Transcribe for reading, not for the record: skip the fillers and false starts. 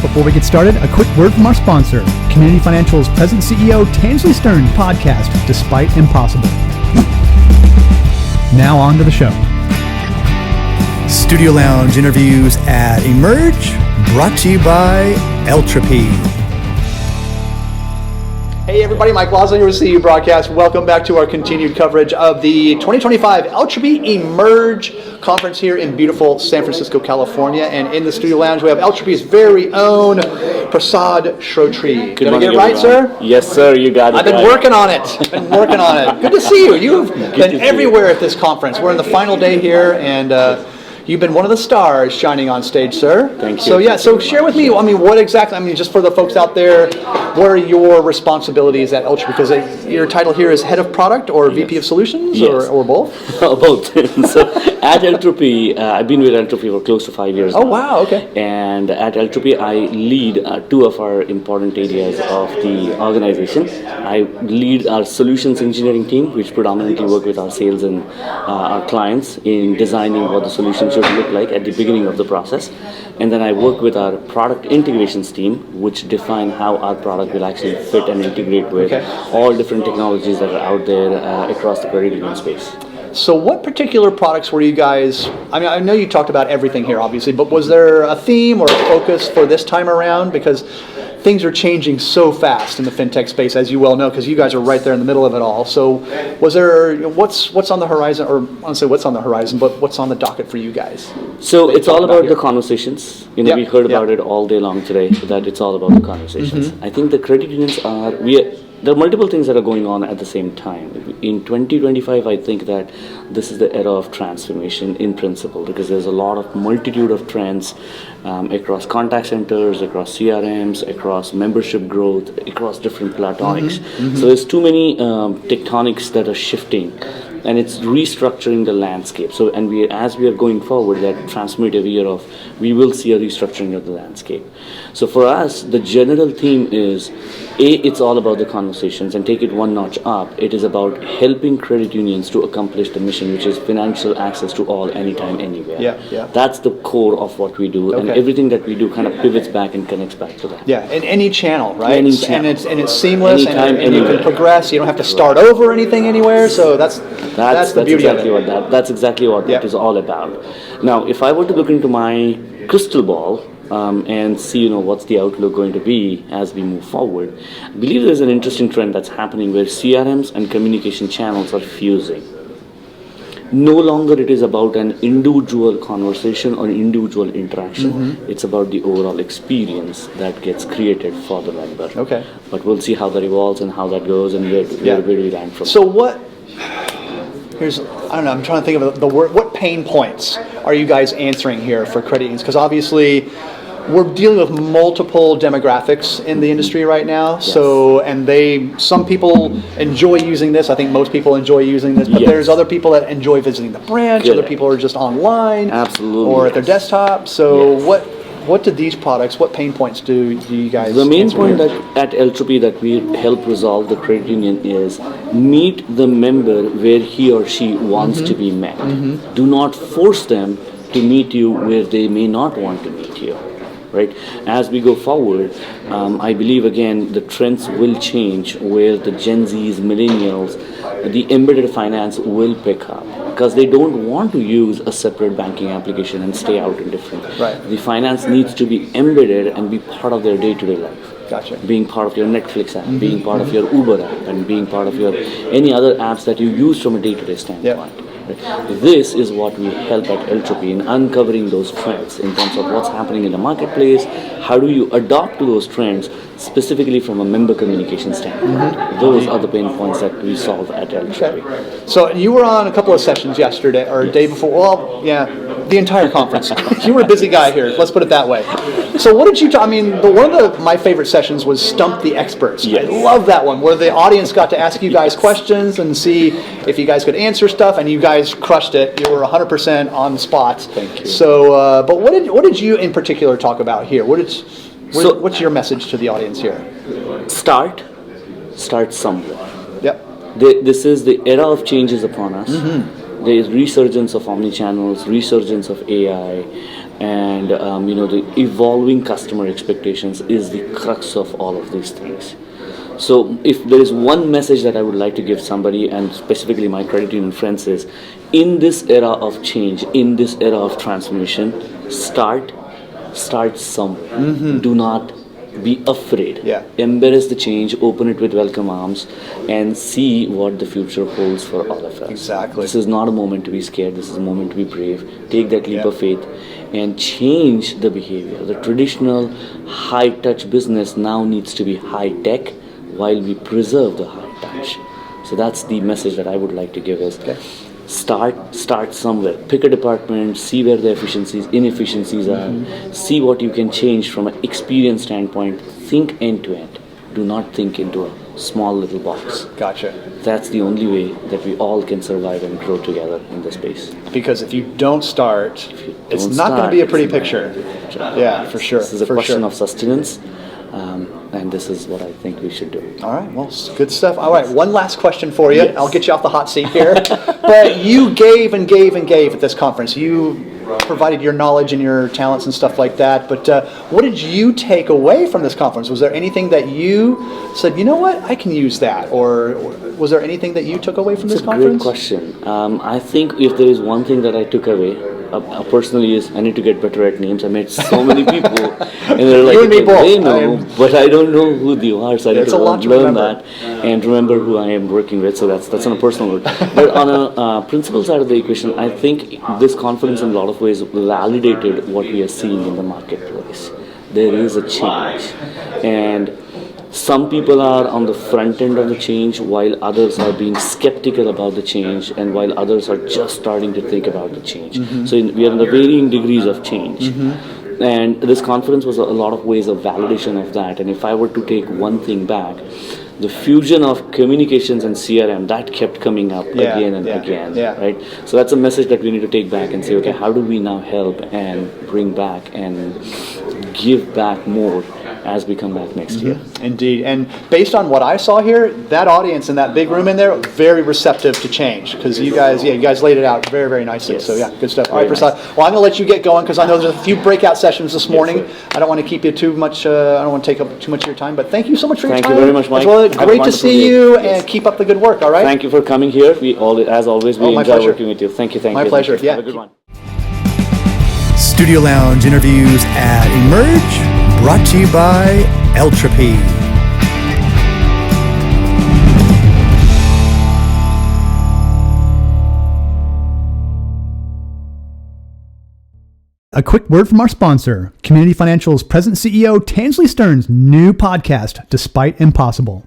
Before we get started, a quick word from our sponsor, Community Financial's President and CEO Tansley Stern podcast, Despite Impossible. Now on to the show. Studio Lounge interviews at Emerge, brought to you by Eltropy. Hey everybody, Mike Lasley here with CU Broadcast. Welcome back to our continued coverage of the 2025 Eltropy Emerge conference here in beautiful San Francisco, California. And in the Studio Lounge, we have Eltropy's very own Prasad Shrotri. Did I get it right, sir? Yes, sir, you got it. I've been working on it. Good to see you. You've been everywhere at this conference. We're in the final day here, and you've been one of the stars shining on stage, sir. Thank you. So share with me, what exactly, just for the folks out there, what are your responsibilities at Eltropy? Because your title here is Head of Product or VP of Solutions, or both? Both. So at Eltropy, I've been with Eltropy for close to 5 years now. Oh, wow, okay. And at Eltropy, I lead two of our important areas of the organization. I lead our solutions engineering team, which predominantly work with our sales and our clients in designing what the solution should look like at the beginning of the process. And then I work with our product integrations team, which define how our product will actually fit and integrate with all different technologies that are out there across the credit union space. So what particular products were you guys, I know you talked about everything here, obviously, but was there a theme or a focus for this time around? Because things are changing so fast in the fintech space, as you well know, because you guys are right there in the middle of it all. So was there, what's on the horizon, or I don't say what's on the horizon, but what's on the docket for you guys? So it's all about the conversations. We heard about it all day long today, that it's all about the conversations. I think the credit unions there are multiple things that are going on at the same time. In 2025, I think that this is the era of transformation in principle, because there's a lot of multitude of trends across contact centers, across CRMs, across membership growth, across different platonics. So there's too many tectonics that are shifting, and it's restructuring the landscape. So, and as we are going forward, that transformative year we will see a restructuring of the landscape. So for us, the general theme is, it's all about the conversations, and take it one notch up. It is about helping credit unions to accomplish the mission, which is financial access to all, anytime, anywhere. That's the core of what we do, and everything that we do kind of pivots back and connects back to that. In any channel, right? Any channel. And it's seamless, anytime, and you can progress. You don't have to start over anything anywhere. So that's the beauty exactly of it. That's exactly what it is all about. Now, if I were to look into my crystal ball and see, what's the outlook going to be as we move forward, I believe there's an interesting trend that's happening where CRMs and communication channels are fusing. No longer it is about an individual conversation or individual interaction. It's about the overall experience that gets created for the member. But we'll see how that evolves and how that goes, and where we land from. So I'm trying to think of the word. What pain points are you guys answering here for credit unions? Because obviously, we're dealing with multiple demographics in the industry right now. So, and some people enjoy using this. I think most people enjoy using this, but there's other people that enjoy visiting the branch. Other people are just online, or at their desktop. So, what do these products, what pain points do you guys? The main point that at Eltropy that we help resolve the credit union is meet the member where he or she wants to be met. Do not force them to meet you where they may not want to meet you. Right? As we go forward, I believe again the trends will change, where the Gen Zs, millennials, the embedded finance will pick up, because they don't want to use a separate banking application and stay out in different. The finance needs to be embedded and be part of their day-to-day life. Being part of your Netflix app, being part of your Uber app, and being part of your any other apps that you use from a day-to-day standpoint. This is what we help at Eltropy in uncovering those trends in terms of what's happening in the marketplace. How do you adapt to those trends, specifically from a member communication standpoint? Those are the pain points that we solve at Eltropy. So you were on a couple of sessions yesterday, or a day before. The entire conference. You were a busy guy here. Let's put it that way. So what did you one of my favorite sessions was Stump the Experts. I love that one, where the audience got to ask you guys questions and see if you guys could answer stuff, and you guys crushed it. You were 100% on the spot. Thank you. So, but what did you in particular talk about here? What's your message to the audience here? Start somewhere. This is the era of changes upon us. There is resurgence of omnichannels, resurgence of AI, and the evolving customer expectations is the crux of all of these things. So if there is one message that I would like to give somebody, and specifically my credit union friends, is in this era of change, in this era of transformation, start somewhere. Do not be afraid. Yeah. Embrace the change, open it with welcome arms, and see what the future holds for all of us. Exactly. This is not a moment to be scared. This is a moment to be brave. Take that leap Yeah. of faith and change the behavior. The traditional high-touch business now needs to be high-tech while we preserve the high-touch. So that's the message that I would like to give is start somewhere. Pick a department, see where the inefficiencies are, see what you can change from an experience standpoint. Think end to end. Do not think into a small little box. Gotcha. That's the only way that we all can survive and grow together in this space. Because if you don't start, it's Don't not going to start, be a pretty it's picture. Yeah, for sure. This is a for question sure. of sustenance, and this is what I think we should do. All right, well, good stuff. All right, one last question for you. Yes. I'll get you off the hot seat here. But you gave and gave and gave at this conference. You provided your knowledge and your talents and stuff like that. But what did you take away from this conference? Was there anything that you said, you know what, I can use that? Or was there anything that you took away from this conference? Great question. I think if there is one thing that I took away, personally, is I need to get better at names. I met so many people, and they're like, You and me both. they know, but I don't know who they are, so I need It's to a lot to learn remember. that and remember who I am working with. So that's on a personal note. But on a principal side of the equation, I think this conference in a lot of ways validated what we are seeing in the marketplace. There is a change, and some people are on the front end of the change, while others are being skeptical about the change, and while others are just starting to think about the change. So we are in the varying degrees of change. And this conference was a lot of ways of validation of that. And if I were to take one thing back, the fusion of communications and CRM, that kept coming up again and again, right? So that's a message that we need to take back and say, okay, how do we now help and bring back and give back more as we come back next year? Indeed. And based on what I saw here, that audience in that big room in there, very receptive to change, because you guys laid it out very, very nicely. Yes. So yeah, good stuff. All right, Very Prasad. Well, I'm going to let you get going because I know there's a few breakout sessions this morning. sir. I don't want to keep you too much, I don't want to take up too much of your time, but thank you so much for your Thank time. you very much, Mike. As well. Have a Great to wonderful see day. you, Yes. and keep up the good work, all right? Thank you for coming here. As always, we my enjoy pleasure. working with you. Thank you. My pleasure, yeah. Have a good one. Studio Lounge interviews at Emerge, brought to you by Eltropy. A quick word from our sponsor, Community Financial's present CEO, Tansley Stern's new podcast, Despite Impossible.